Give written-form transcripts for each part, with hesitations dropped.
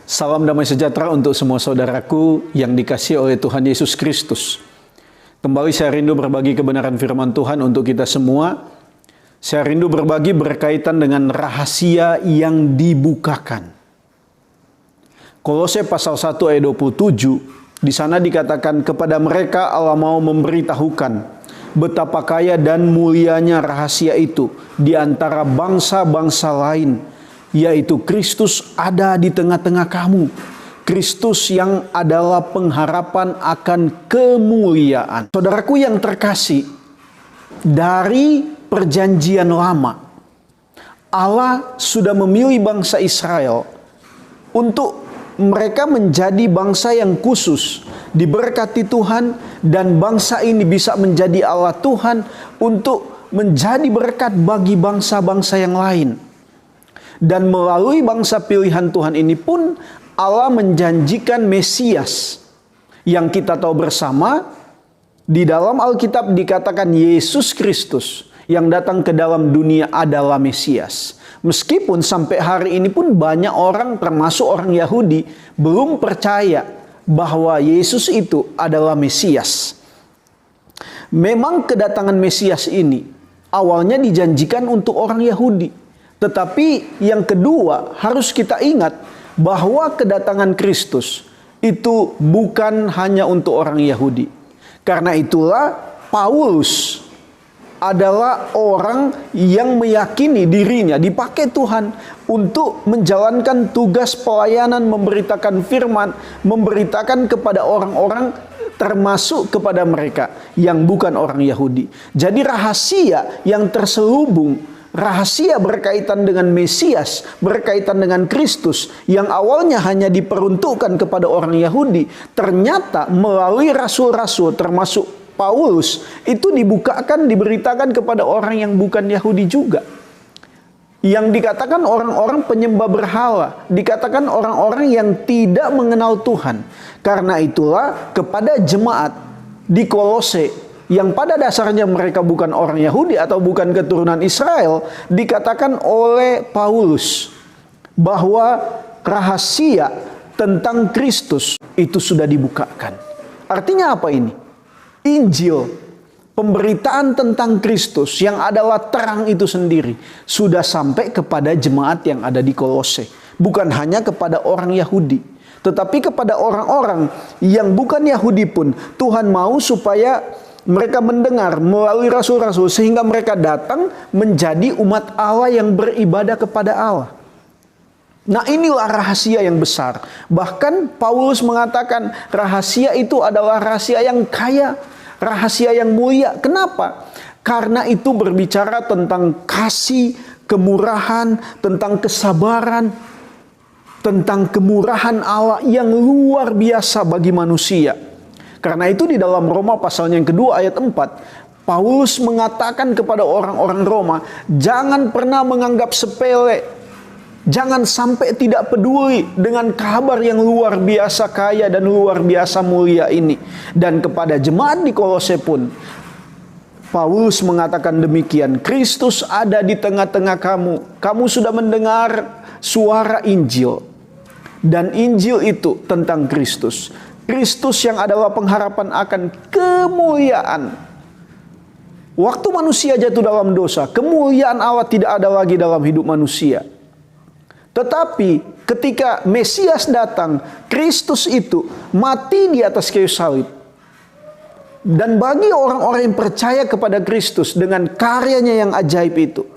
Salam damai sejahtera untuk semua saudaraku yang dikasihi oleh Tuhan Yesus Kristus. Kembali saya rindu berbagi kebenaran firman Tuhan untuk kita semua. Saya rindu berbagi berkaitan dengan rahasia yang dibukakan. Kolose pasal 1 ayat 27, di sana dikatakan kepada mereka Allah mau memberitahukan betapa kaya dan mulianya rahasia itu di antara bangsa-bangsa lain, yaitu Kristus ada di tengah-tengah kamu. Kristus yang adalah pengharapan akan kemuliaan. Saudaraku yang terkasih, dari perjanjian lama, Allah sudah memilih bangsa Israel untuk mereka menjadi bangsa yang khusus, diberkati Tuhan, dan bangsa ini bisa menjadi Allah Tuhan untuk menjadi berkat bagi bangsa-bangsa yang lain. Dan melalui bangsa pilihan Tuhan ini pun Allah menjanjikan Mesias yang kita tahu bersama. Di dalam Alkitab dikatakan Yesus Kristus yang datang ke dalam dunia adalah Mesias. Meskipun sampai hari ini pun banyak orang termasuk orang Yahudi belum percaya bahwa Yesus itu adalah Mesias. Memang kedatangan Mesias ini awalnya dijanjikan untuk orang Yahudi. Tetapi yang kedua harus kita ingat bahwa kedatangan Kristus itu bukan hanya untuk orang Yahudi. Karena itulah Paulus adalah orang yang meyakini dirinya dipakai Tuhan untuk menjalankan tugas pelayanan, memberitakan firman, memberitakan kepada orang-orang termasuk kepada mereka yang bukan orang Yahudi. Jadi rahasia yang terselubung, rahasia berkaitan dengan Mesias, berkaitan dengan Kristus yang awalnya hanya diperuntukkan kepada orang Yahudi, ternyata melalui rasul-rasul termasuk Paulus itu dibukakan, diberitakan kepada orang yang bukan Yahudi juga. Yang dikatakan orang-orang penyembah berhala, dikatakan orang-orang yang tidak mengenal Tuhan. Karena itulah kepada jemaat di Kolose yang pada dasarnya mereka bukan orang Yahudi atau bukan keturunan Israel, dikatakan oleh Paulus bahwa rahasia tentang Kristus itu sudah dibukakan. Artinya apa ini? Injil, pemberitaan tentang Kristus yang adalah terang itu sendiri sudah sampai kepada jemaat yang ada di Kolose. Bukan hanya kepada orang Yahudi, tetapi kepada orang-orang yang bukan Yahudi pun Tuhan mau supaya mereka mendengar melalui rasul-rasul sehingga mereka datang menjadi umat Allah yang beribadah kepada Allah. Nah, inilah rahasia yang besar. Bahkan Paulus mengatakan rahasia itu adalah rahasia yang kaya, rahasia yang mulia. Kenapa? Karena itu berbicara tentang kasih, kemurahan, tentang kesabaran, tentang kemurahan Allah yang luar biasa bagi manusia. Karena itu di dalam Roma pasalnya yang kedua ayat 4, Paulus mengatakan kepada orang-orang Roma, jangan pernah menganggap sepele, jangan sampai tidak peduli dengan kabar yang luar biasa kaya dan luar biasa mulia ini. Dan kepada jemaat di Kolose pun, Paulus mengatakan demikian, Kristus ada di tengah-tengah kamu. Kamu sudah mendengar suara Injil. Dan Injil itu tentang Kristus. Kristus yang adalah pengharapan akan kemuliaan. Waktu manusia jatuh dalam dosa, kemuliaan Allah tidak ada lagi dalam hidup manusia. Tetapi ketika Mesias datang, Kristus itu mati di atas kayu salib. Dan bagi orang-orang yang percaya kepada Kristus dengan karyanya yang ajaib itu,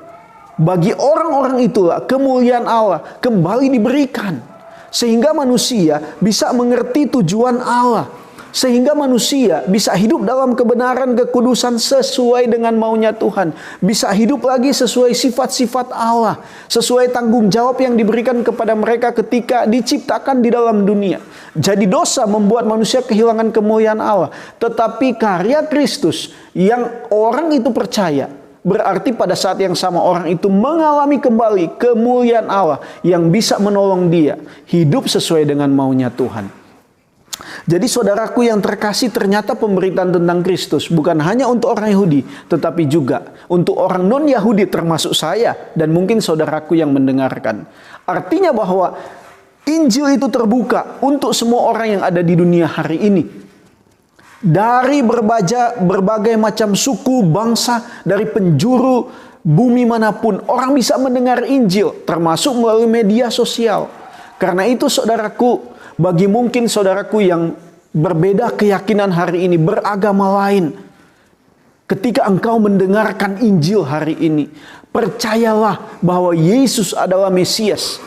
bagi orang-orang itulah kemuliaan Allah kembali diberikan. Sehingga manusia bisa mengerti tujuan Allah. Sehingga manusia bisa hidup dalam kebenaran kekudusan sesuai dengan maunya Tuhan. Bisa hidup lagi sesuai sifat-sifat Allah. Sesuai tanggung jawab yang diberikan kepada mereka ketika diciptakan di dalam dunia. Jadi dosa membuat manusia kehilangan kemuliaan Allah. Tetapi karya Kristus yang orang itu percaya, berarti pada saat yang sama orang itu mengalami kembali kemuliaan Allah yang bisa menolong dia hidup sesuai dengan maunya Tuhan. Jadi saudaraku yang terkasih, ternyata pemberitaan tentang Kristus bukan hanya untuk orang Yahudi, tetapi juga untuk orang non-Yahudi termasuk saya dan mungkin saudaraku yang mendengarkan. Artinya bahwa Injil itu terbuka untuk semua orang yang ada di dunia hari ini. Dari berbagai macam suku, bangsa, dari penjuru bumi manapun, orang bisa mendengar Injil, termasuk melalui media sosial. Karena itu saudaraku, bagi mungkin saudaraku yang berbeda keyakinan hari ini, beragama lain, ketika engkau mendengarkan Injil hari ini, percayalah bahwa Yesus adalah Mesias,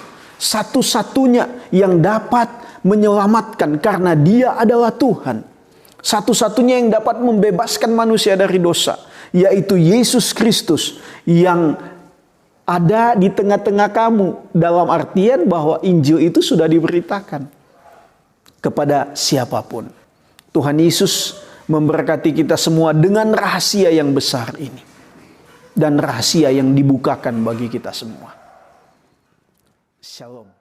satu-satunya yang dapat menyelamatkan karena Dia adalah Tuhan. Satu-satunya yang dapat membebaskan manusia dari dosa, yaitu Yesus Kristus yang ada di tengah-tengah kamu. Dalam artian bahwa Injil itu sudah diberitakan kepada siapapun. Tuhan Yesus memberkati kita semua dengan rahasia yang besar ini. Dan rahasia yang dibukakan bagi kita semua. Shalom.